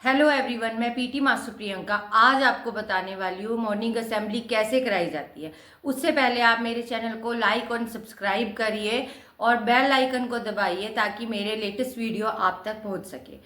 Hello everyone, मैं PT master Priyanka आज आपको बताने वाली हूँ मॉर्निंग असेंबली कैसे कराई जाती है। उससे पहले आप मेरे चैनल को लाइक और सब्सक्राइब करिए और बेल आइकन को दबाइए ताकि मेरे लेटेस्ट वीडियो आप तक पहुँच सके।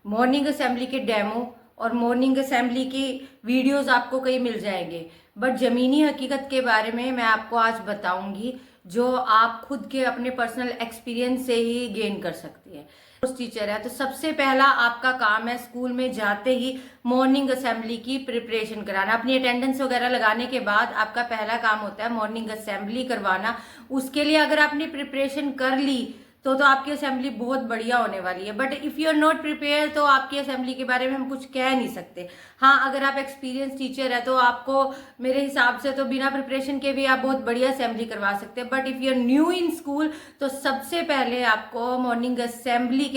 मॉर्निंग असेंबली के डेमो और मॉर्निंग असेंबली की वीडियोस आपको कहीं मिल जाएंगे, बट ज़मीनी हकीकत के बारे में मैं आपको आज बताऊंगी जो आप खुद के अपने पर्सनल एक्सपीरियंस से ही गेन कर सकती है। टीचर है तो सबसे पहला आपका काम है स्कूल में जाते ही मॉर्निंग असेंबली की प्रिपरेशन कराना। अपनी अटेंडेंस वगैरह लगाने के बाद आपका पहला काम होता है मॉर्निंग असेंबली करवाना। उसके लिए अगर आपने प्रिपरेशन कर ली तो आपकी असेंबली बहुत बढ़िया होने वाली है, but if you are not prepare तो आपकी असेंबली के बारे में हम कुछ कह नहीं सकते। हाँ, अगर आप एक्सपीरियंस टीचर है तो आपको मेरे हिसाब से तो बिना प्रिपरेशन के भी आप बहुत बढ़िया असेंबली करवा सकते हैं, but if you are new in school तो सबसे पहले आपको मॉर्निंग असेंबली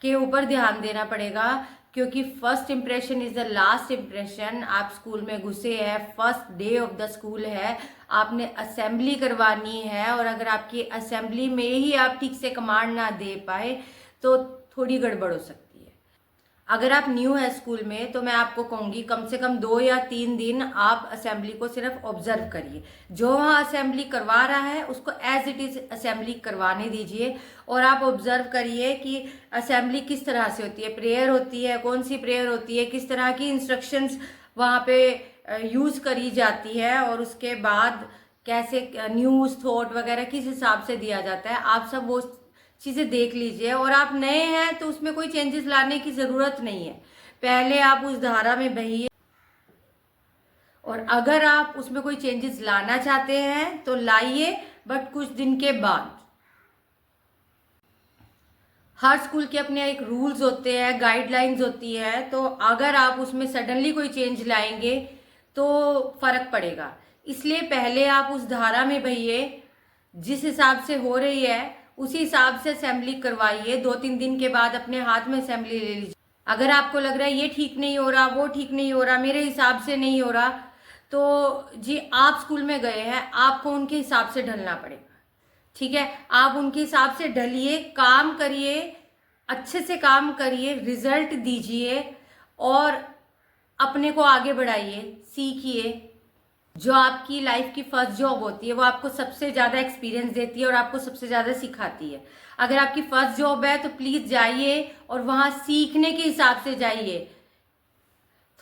के ऊपर ध्यान देना पड़ेगा, क्योंकि first impression is the last impression. आप स्कूल में घुसे हैं, first day of the school है, आपने असेंबली करवानी है, और अगर आपकी असेंबली में ही आप ठीक से कमांड ना दे पाए तो थोड़ी गड़बड़ हो सकती है। अगर आप न्यू है स्कूल में तो मैं आपको कहूँगी कम से कम 2 या 3 दिन आप असेंबली को सिर्फ ऑब्जर्व करिए। जो वहाँ असेंबली करवा रहा है उसको एज इट इज़ असेंबली करवाने दीजिए, और आप ऑब्जर्व करिए कि असेंबली किस तरह से होती है, प्रेयर होती है, कौन सी प्रेयर होती है, किस तरह की इंस्ट्रक्शंस वहाँ पे यूज़ करी जाती है, और उसके बाद कैसे न्यूज़ थॉट वगैरह किस हिसाब से दिया जाता है। आप सब वो चीज़ें देख लीजिए, और आप नए हैं तो उसमें कोई चेंजेस लाने की ज़रूरत नहीं है। पहले आप उस धारा में बहिए, और अगर आप उसमें कोई चेंजेस लाना चाहते हैं तो लाइए, बट कुछ दिन के बाद। हर स्कूल के अपने एक रूल्स होते हैं, गाइडलाइंस होती है, तो अगर आप उसमें सडनली कोई चेंज लाएंगे तो फर्क पड़ेगा। इसलिए पहले आप उस धारा में बहिए, जिस हिसाब से हो रही है उसी हिसाब से असेंबली करवाइए। 2-3 दिन के बाद अपने हाथ में असेंबली ले लीजिए। अगर आपको लग रहा है ये ठीक नहीं हो रहा, वो ठीक नहीं हो रहा, मेरे हिसाब से नहीं हो रहा, तो जी आप स्कूल में गए हैं, आपको उनके हिसाब से ढलना पड़ेगा। ठीक है, आप उनके हिसाब से ढलिए, काम करिए, अच्छे से काम करिए, रिजल्ट दीजिए और अपने को आगे बढ़ाइए, सीखिए। जो आपकी लाइफ की फर्स्ट जॉब होती है वो आपको सबसे ज़्यादा एक्सपीरियंस देती है और आपको सबसे ज़्यादा सिखाती है। अगर आपकी फर्स्ट जॉब है तो प्लीज़ जाइए और वहाँ सीखने के हिसाब से जाइए।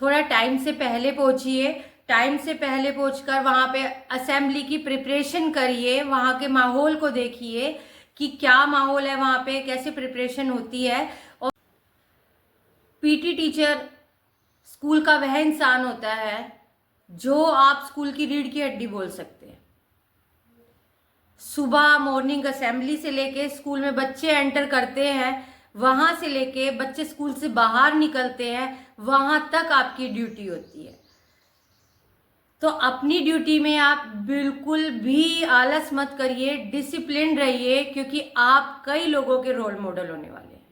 थोड़ा टाइम से पहले पहुँचिए, टाइम से पहले पहुँचकर वहाँ पे असेंबली की प्रिपरेशन करिए, वहाँ के माहौल को देखिए कि क्या माहौल है वहाँ पे, कैसे प्रिपरेशन होती है। और पीटी टीचर स्कूल का वह इंसान होता है जो आप स्कूल की रीढ़ की हड्डी बोल सकते हैं। सुबह मॉर्निंग असेंबली से लेके स्कूल में बच्चे एंटर करते हैं, वहां से लेके बच्चे स्कूल से बाहर निकलते हैं, वहां तक आपकी ड्यूटी होती है। तो अपनी ड्यूटी में आप बिल्कुल भी आलस मत करिए, डिसिप्लिन रहिए, क्योंकि आप कई लोगों के रोल मॉडल होने वाले हैं।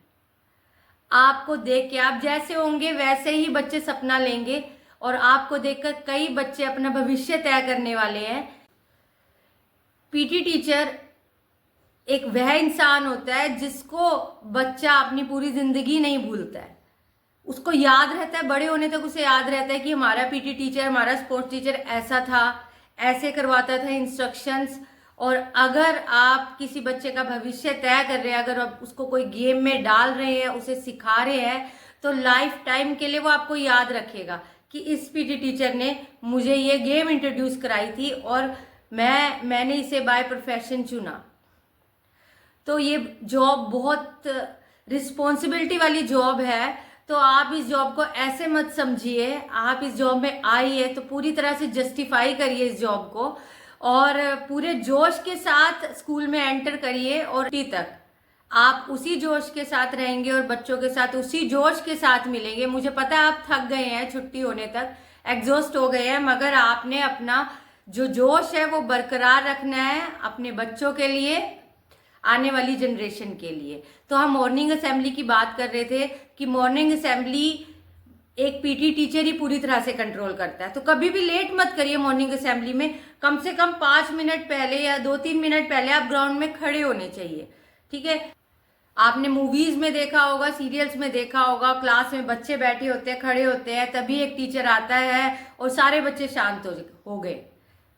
आपको देख के आप जैसे होंगे वैसे ही बच्चे सपना लेंगे, और आपको देखकर कई बच्चे अपना भविष्य तय करने वाले हैं। पीटी टीचर एक वह इंसान होता है जिसको बच्चा अपनी पूरी जिंदगी नहीं भूलता है। उसको याद रहता है, बड़े होने तक उसे याद रहता है कि हमारा पीटी टीचर, हमारा स्पोर्ट्स टीचर ऐसा था, ऐसे करवाता था इंस्ट्रक्शंस। और अगर आप किसी बच्चे का भविष्य तय कर रहे हैं, अगर आप उसको कोई गेम में डाल रहे हैं, उसे सिखा रहे हैं, तो लाइफ टाइम के लिए वो आपको याद रखेगा कि इस पीटी टीचर ने मुझे ये गेम इंट्रोड्यूस कराई थी और मैंने इसे बाय प्रोफेशन चुना। तो ये जॉब बहुत रिस्पॉन्सिबिलिटी वाली जॉब है, तो आप इस जॉब को ऐसे मत समझिए। आप इस जॉब में आई है तो पूरी तरह से जस्टिफाई करिए इस जॉब को, और पूरे जोश के साथ स्कूल में एंटर करिए, और तक आप उसी जोश के साथ रहेंगे और बच्चों के साथ उसी जोश के साथ मिलेंगे। मुझे पता है आप थक गए हैं, छुट्टी होने तक एग्जॉस्ट हो गए हैं, मगर आपने अपना जो जोश है वो बरकरार रखना है अपने बच्चों के लिए, आने वाली जनरेशन के लिए। तो हम मॉर्निंग असेंबली की बात कर रहे थे कि मॉर्निंग असेंबली एक पीटी टीचर ही पूरी तरह से कंट्रोल करता है। तो कभी भी लेट मत करिए मॉर्निंग असेंबली में। कम से कम 5 मिनट पहले या 2-3 मिनट पहले आप ग्राउंड में खड़े होने चाहिए। ठीक है, आपने मूवीज में देखा होगा, सीरियल्स में देखा होगा, क्लास में बच्चे बैठे होते हैं, खड़े होते हैं, तभी एक टीचर आता है और सारे बच्चे शांत हो गए।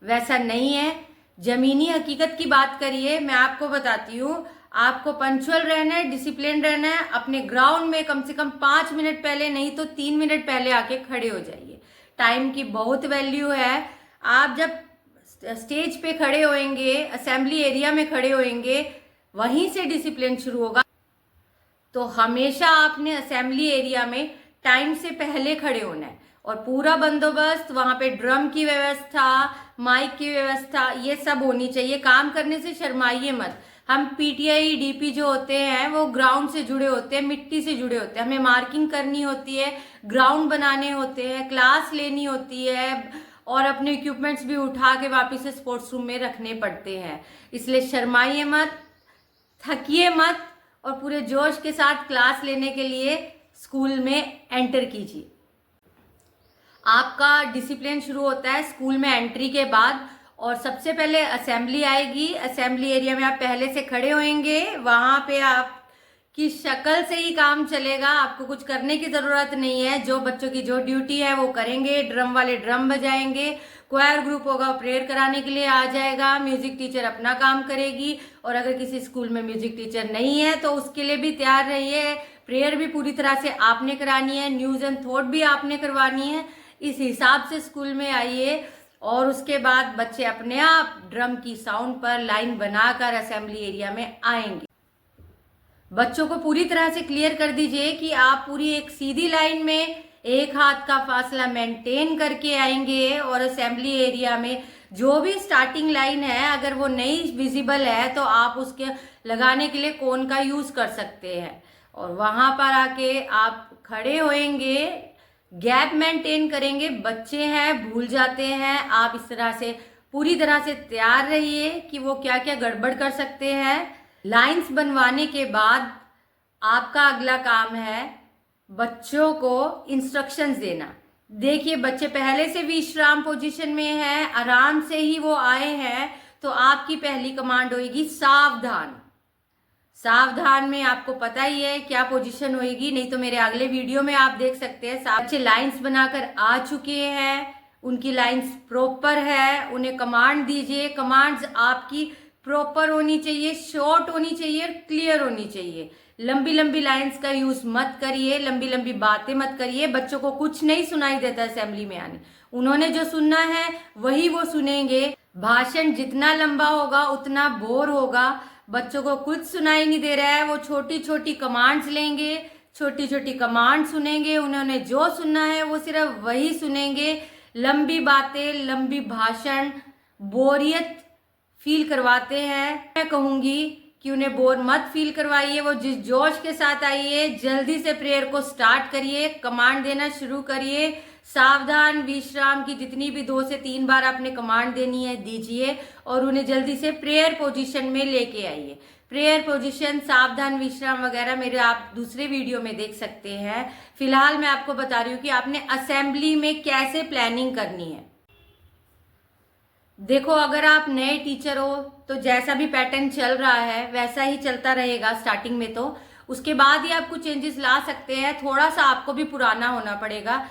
वैसा नहीं है। जमीनी हकीकत की बात करिए, मैं आपको बताती हूँ। आपको पंक्चुअल रहना है, डिसिप्लिन रहना है। अपने ग्राउंड में कम से कम 5 मिनट पहले, नहीं तो 3 मिनट पहले आके खड़े हो जाइए। टाइम की बहुत वैल्यू है। आप जब स्टेज पे खड़े होएंगे, असेंबली एरिया में खड़े होएंगे, वहीं से डिसिप्लिन शुरू होगा। तो हमेशा आपने असेंबली एरिया में टाइम से पहले खड़े होना है और पूरा बंदोबस्त, वहां पे ड्रम की व्यवस्था, माइक की व्यवस्था, ये सब होनी चाहिए। काम करने से शर्माइए मत। हम पीटीआई डीपी जो होते हैं वो ग्राउंड से जुड़े होते हैं, मिट्टी से जुड़े होते हैं। हमें मार्किंग करनी होती है, ग्राउंड बनाने होते हैं, क्लास लेनी होती है और अपने इक्विपमेंट्स भी उठा के वापस से स्पोर्ट्स रूम में रखने पड़ते हैं। इसलिए शर्माइए मत, थकिए मत और पूरे जोश के साथ क्लास लेने के लिए स्कूल में एंटर कीजिए। आपका डिसिप्लिन शुरू होता है स्कूल में एंट्री के बाद। और सबसे पहले असेंबली आएगी। असेंबली एरिया में आप पहले से खड़े होंगे, वहां पे आपकी शक्ल से ही काम चलेगा। आपको कुछ करने की जरूरत नहीं है। जो बच्चों की जो ड्यूटी है वो करेंगे। ड्रम वाले ड्रम बजाएंगे, क्वायर ग्रुप होगा प्रेयर कराने के लिए आ जाएगा, म्यूजिक टीचर अपना काम करेगी। और अगर किसी स्कूल में म्यूजिक टीचर नहीं है तो उसके लिए भी तैयार रहिए। प्रेयर भी पूरी तरह से आपने करानी है, न्यूज एंड थॉट भी आपने करवानी है। इस हिसाब से स्कूल में आइए और उसके बाद बच्चे अपने आप ड्रम की साउंड पर लाइन बनाकर असेंबली एरिया में आएंगे। बच्चों को पूरी तरह से क्लियर कर दीजिए कि आप पूरी एक सीधी लाइन में एक हाथ का फासला मेंटेन करके आएंगे। और असेंबली एरिया में जो भी स्टार्टिंग लाइन है, अगर वो नहीं विजिबल है तो आप उसके लगाने के लिए कोन का यूज कर सकते हैं। और वहां पर आके आप खड़े होएंगे, गैप मेंटेन करेंगे। बच्चे हैं, भूल जाते हैं। आप इस तरह से पूरी तरह से तैयार रहिए कि वो क्या क्या गड़बड़ कर सकते हैं। लाइंस बनवाने के बाद आपका अगला काम है बच्चों को इंस्ट्रक्शंस देना। देखिए, बच्चे पहले से विश्राम पोजीशन में हैं, आराम से ही वो आए हैं, तो आपकी पहली कमांड होगी सावधान। सावधान में आपको पता ही है क्या पोजीशन होगी, नहीं तो मेरे अगले वीडियो में आप देख सकते हैं। बच्चे लाइंस बनाकर आ चुके हैं, उनकी लाइंस प्रॉपर है, उन्हें कमांड दीजिए। कमांड्स आपकी प्रॉपर होनी चाहिए, शॉर्ट होनी चाहिए, क्लियर होनी चाहिए। लंबी लंबी लाइंस का यूज मत करिए, लंबी लंबी बातें मत करिए। बच्चों को कुछ नहीं सुनाई देता असेंबली में आने, उन्होंने जो सुनना है वही वो सुनेंगे। भाषण जितना लंबा होगा उतना बोर होगा। बच्चों को कुछ सुनाई नहीं दे रहा है, वो छोटी छोटी कमांड्स लेंगे, छोटी छोटी कमांड सुनेंगे। उन्होंने जो सुनना है वो सिर्फ वही सुनेंगे। लंबी बातें, लंबी भाषण बोरियत फील करवाते हैं। मैं कहूंगी कि उन्हें बोर मत फील करवाइए। वो जिस जोश के साथ आइए, जल्दी से प्रेयर को स्टार्ट करिए, कमांड देना शुरू करिए। सावधान, विश्राम की जितनी भी 2 से 3 बार आपने कमांड देनी है दीजिए और उन्हें जल्दी से प्रेयर पोजीशन में लेके आइए। प्रेयर पोजीशन, सावधान, विश्राम वगैरह मेरे आप दूसरे वीडियो में देख सकते हैं। फिलहाल मैं आपको बता रही हूँ कि आपने असेंबली में कैसे प्लानिंग करनी है। देखो, अगर आप नए टीचर हो तो जैसा भी पैटर्न चल रहा है वैसा ही चलता रहेगा स्टार्टिंग में। तो उसके बाद ही आप कुछ चेंजेस ला सकते हैं। थोड़ा सा आपको भी पुराना होना पड़ेगा,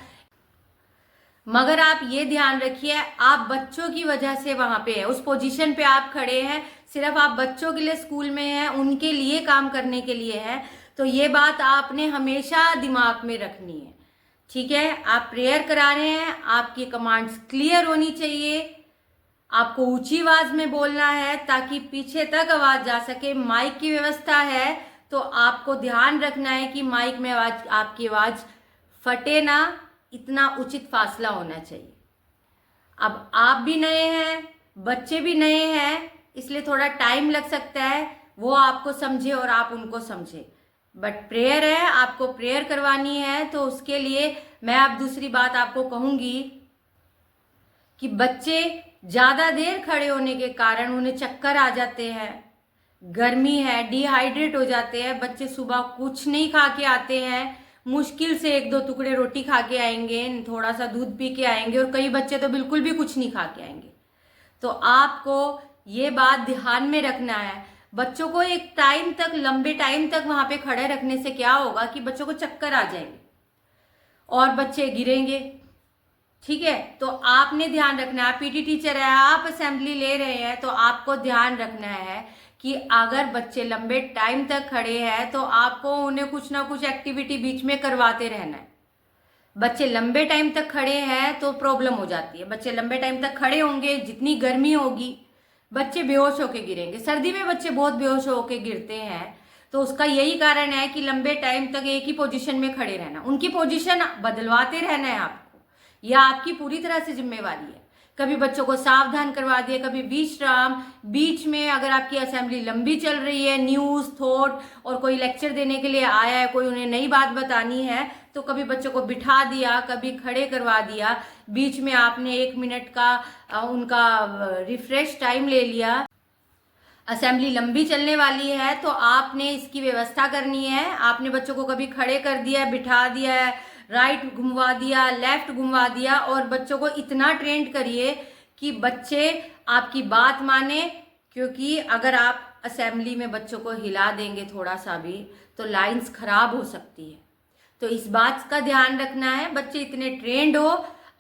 मगर आप ये ध्यान रखिए, आप बच्चों की वजह से वहां पे है, उस पोजीशन पे आप खड़े हैं, सिर्फ आप बच्चों के लिए स्कूल में हैं, उनके लिए काम करने के लिए है। तो ये बात आपने हमेशा दिमाग में रखनी है, ठीक है। आप प्रेयर करा रहे हैं, आपकी कमांड्स क्लियर होनी चाहिए, आपको ऊंची आवाज में बोलना है ताकि पीछे तक आवाज जा सके। माइक की व्यवस्था है तो आपको ध्यान रखना है कि माइक में आवाज, आपकी आवाज फटे ना, इतना उचित फासला होना चाहिए। अब आप भी नए हैं, बच्चे भी नए हैं, इसलिए थोड़ा टाइम लग सकता है, वो आपको समझे और आप उनको समझे। बट प्रेयर है, आपको प्रेयर करवानी है, तो उसके लिए मैं अब दूसरी बात आपको कहूंगी कि बच्चे ज्यादा देर खड़े होने के कारण उन्हें चक्कर आ जाते हैं, गर्मी है, डिहाइड्रेट हो जाते हैं। बच्चे सुबह कुछ नहीं खा के आते हैं, मुश्किल से 1-2 टुकड़े रोटी खा के आएंगे, थोड़ा सा दूध पी के आएंगे, और कई बच्चे तो बिल्कुल भी कुछ नहीं खा के आएंगे। तो आपको ये बात ध्यान में रखना है, बच्चों को एक टाइम तक, लंबे टाइम तक वहां पे खड़े रखने से क्या होगा कि बच्चों को चक्कर आ जाएंगे और बच्चे गिरेंगे। ठीक है, तो आपने ध्यान रखना है, पीटी टीचर है, आप असेंबली ले रहे हैं, तो आपको ध्यान रखना है कि अगर बच्चे लंबे टाइम तक खड़े हैं तो आपको उन्हें कुछ ना कुछ एक्टिविटी बीच में करवाते रहना है। बच्चे लंबे टाइम तक खड़े हैं तो प्रॉब्लम हो जाती है। बच्चे लंबे टाइम तक खड़े होंगे, जितनी गर्मी होगी बच्चे बेहोश होके गिरेंगे। सर्दी में बच्चे बहुत बेहोश होके गिरते हैं, तो उसका यही कारण है कि लंबे टाइम तक एक ही पोजीशन में खड़े रहना। उनकी पोजीशन बदलवाते रहना है आपको, यह आपकी पूरी तरह से जिम्मेवारी है। कभी बच्चों को सावधान करवा दिए, कभी विश्राम, बीच में अगर आपकी असेंबली लंबी चल रही है, न्यूज़, थॉट और कोई लेक्चर देने के लिए आया है, कोई उन्हें नई बात बतानी है, तो कभी बच्चों को बिठा दिया, कभी खड़े करवा दिया, बीच में आपने 1 मिनट का उनका रिफ्रेश टाइम ले लिया। असेंबली लंबी चलने वाली है तो आपने इसकी व्यवस्था करनी है। आपने बच्चों को कभी खड़े कर दिया, बिठा दिया है, राइट घुमवा दिया, लेफ्ट घुमवा दिया, और बच्चों को इतना ट्रेंड करिए कि बच्चे आपकी बात माने। क्योंकि अगर आप असेंबली में बच्चों को हिला देंगे थोड़ा सा भी तो लाइंस खराब हो सकती है। तो इस बात का ध्यान रखना है, बच्चे इतने ट्रेंड हो,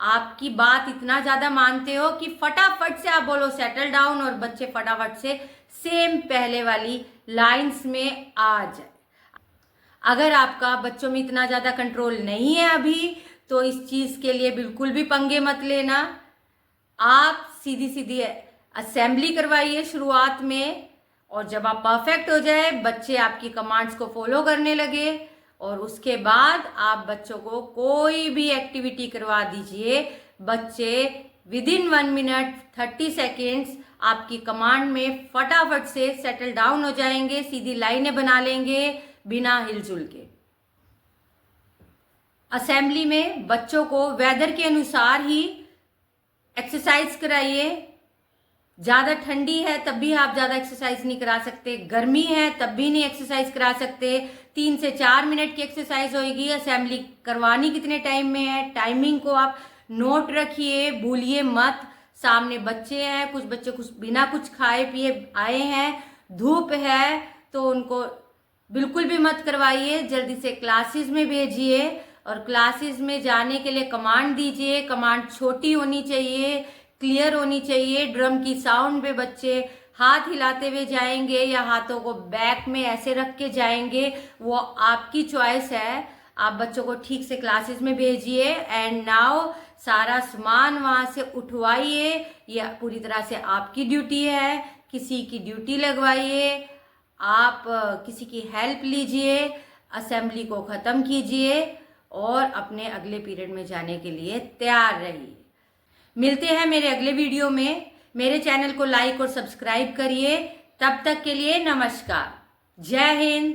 आपकी बात इतना ज़्यादा मानते हो कि फटाफट से आप बोलो सेटल डाउन, और बच्चे फटाफट से सेम पहले वाली लाइंस में आ जाए। अगर आपका बच्चों में इतना ज़्यादा कंट्रोल नहीं है अभी, तो इस चीज़ के लिए बिल्कुल भी पंगे मत लेना। आप सीधी सीधी असेंबली करवाइए शुरुआत में, और जब आप परफेक्ट हो जाए, बच्चे आपकी कमांड्स को फॉलो करने लगे, और उसके बाद आप बच्चों को कोई भी एक्टिविटी करवा दीजिए। बच्चे विदिन 1 मिनट 30 सेकेंड्स आपकी कमांड में फटाफट से सेटल डाउन हो जाएंगे, सीधी लाइनें बना लेंगे बिना हिलजुल के। असेंबली में बच्चों को वेदर के अनुसार ही एक्सरसाइज कराइए। ज़्यादा ठंडी है तब भी आप ज़्यादा एक्सरसाइज नहीं करा सकते, गर्मी है तब भी नहीं एक्सरसाइज करा सकते। 3 से 4 मिनट की एक्सरसाइज होगी। असेंबली करवानी कितने टाइम में है, टाइमिंग को आप नोट रखिए, भूलिए मत। सामने बच्चे हैं, कुछ बच्चे कुछ बिना कुछ खाए पिए आए हैं, धूप है, तो उनको बिल्कुल भी मत करवाइए। जल्दी से क्लासेस में भेजिए, और क्लासेस में जाने के लिए कमांड दीजिए। कमांड छोटी होनी चाहिए, क्लियर होनी चाहिए। ड्रम की साउंड पे बच्चे हाथ हिलाते हुए जाएंगे या हाथों को बैक में ऐसे रख के जाएंगे, वो आपकी चॉइस है। आप बच्चों को ठीक से क्लासेस में भेजिए। एंड नाउ सारा सामान वहाँ से उठवाइए, यह पूरी तरह से आपकी ड्यूटी है। किसी की ड्यूटी लगवाइए, आप किसी की हेल्प लीजिए, असेंबली को ख़त्म कीजिए और अपने अगले पीरियड में जाने के लिए तैयार रहिए। मिलते हैं मेरे अगले वीडियो में। मेरे चैनल को लाइक और सब्सक्राइब करिए। तब तक के लिए नमस्कार, जय हिंद।